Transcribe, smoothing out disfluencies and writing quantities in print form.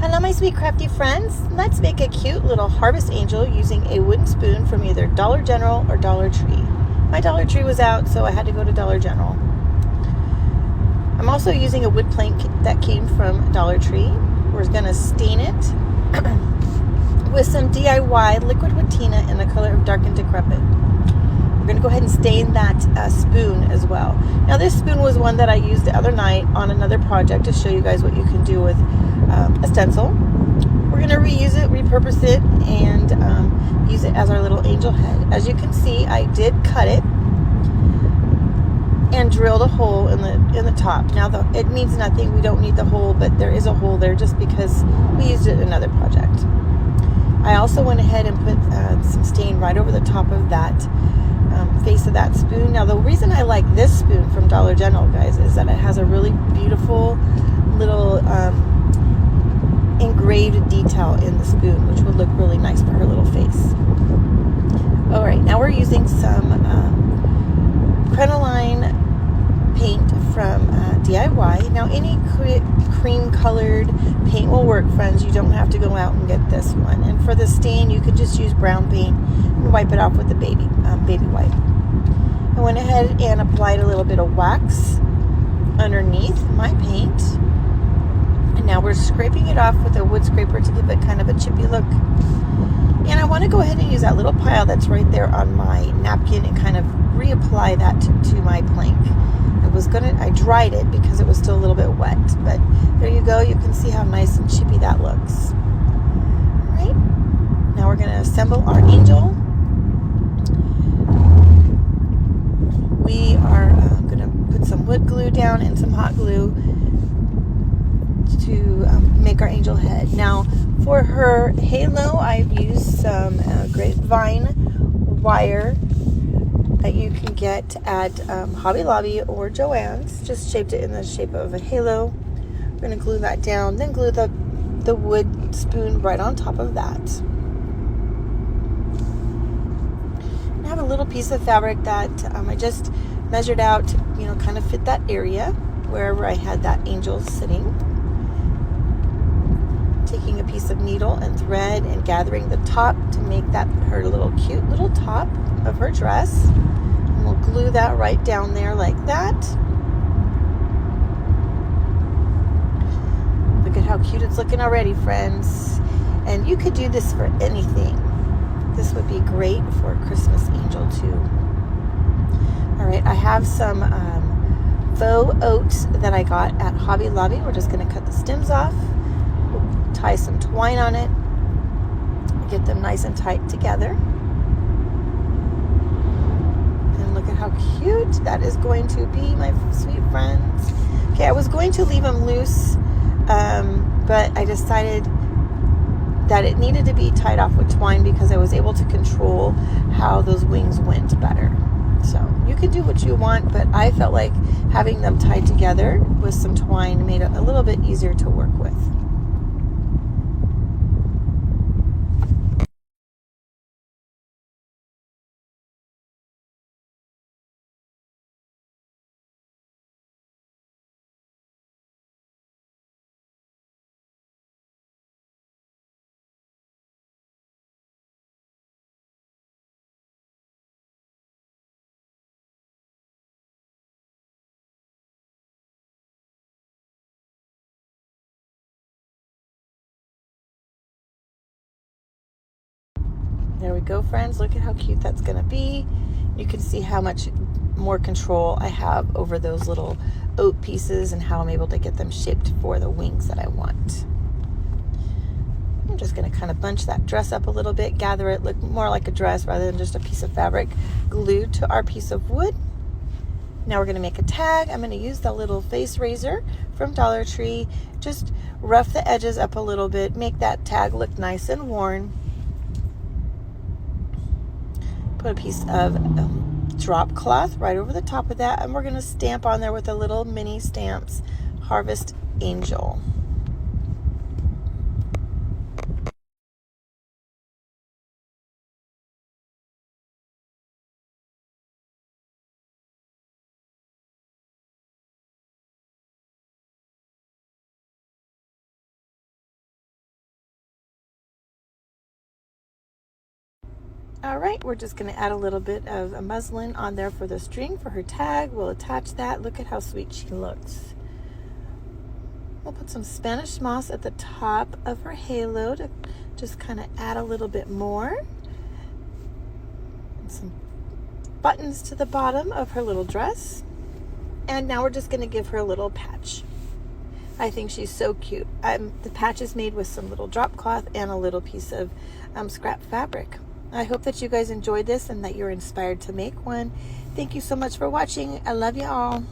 Hello my sweet crafty friends. Let's make a cute little harvest angel using a wooden spoon from either Dollar General or Dollar Tree. My Dollar Tree was out, so I had to go to Dollar General. I'm also using a wood plank that came from Dollar Tree. We're going to stain it with some DIY liquid patina in the color of Dark and Decrepit. We're going to go ahead and stain that spoon as well. Now this spoon was one that I used the other night on another project to show you guys what you can do with a stencil. We're going to reuse it, repurpose it, and use it as our little angel head. As you can see, I did cut it and drilled a hole in the top. Now it means nothing. We don't need the hole, but there is a hole there just because we used it in another project. I also went ahead and put some stain right over the top of that face of that spoon. Now the reason I like this spoon from Dollar General, guys, is that it has a really beautiful little engraved detail in the spoon, which would look really nice for her little face. All right, now we're using some crinoline paint from DIY. Now any cream colored paint will work, friends. You don't have to go out and get this one. And for the stain, you could just use brown paint and wipe it off with the baby wipe. I went ahead and applied a little bit of wax underneath my paint. And now we're scraping it off with a wood scraper to give it kind of a chippy look. And I want to go ahead and use that little pile that's right there on my napkin and kind of reapply that to my plank. I dried it because it was still a little bit wet, but there you go. You can see how nice and chippy that looks. All right, now we're going to assemble our angel. We are going to put some wood glue down and some hot glue to make our angel head. Now for her halo, I've used some grapevine wire that you can get at Hobby Lobby or Joann's. Just shaped it in the shape of a halo. We're going to glue that down, then glue the wood spoon right on top of that. I have a little piece of fabric that I just measured out to, kind of fit that area wherever I had that angel sitting. Taking a piece of needle and thread and gathering the top to make that her little cute little top of her dress. And we'll glue that right down there like that. Look at how cute it's looking already, friends. And you could do this for anything. This would be great for a Christmas angel too. All right, I have some faux oats that I got at Hobby Lobby. We're just going to cut the stems off, tie some twine on it, get them nice and tight together. And look at how cute that is going to be, my sweet friends. Okay, I was going to leave them loose, but I decided that it needed to be tied off with twine because I was able to control how those wings went better. So you can do what you want, but I felt like having them tied together with some twine made it a little bit easier to work with. There we go, friends. Look at how cute that's going to be. You can see how much more control I have over those little oat pieces and how I'm able to get them shaped for the wings that I want. I'm just going to kind of bunch that dress up a little bit, gather it, look more like a dress rather than just a piece of fabric glued to our piece of wood. Now we're going to make a tag. I'm going to use the little face razor from Dollar Tree. Just rough the edges up a little bit, make that tag look nice and worn. Put a piece of drop cloth right over the top of that, and we're going to stamp on there with a little mini stamps Harvest Angel. All right, we're just going to add a little bit of a muslin on there for the string for her tag. We'll attach that. Look at how sweet she looks. We'll put some Spanish moss at the top of her halo to just kind of add a little bit more. And some buttons to the bottom of her little dress. And now we're just going to give her a little patch. I think she's so cute. The patch is made with some little drop cloth and a little piece of scrap fabric. I hope that you guys enjoyed this and that you're inspired to make one. Thank you so much for watching. I love you all.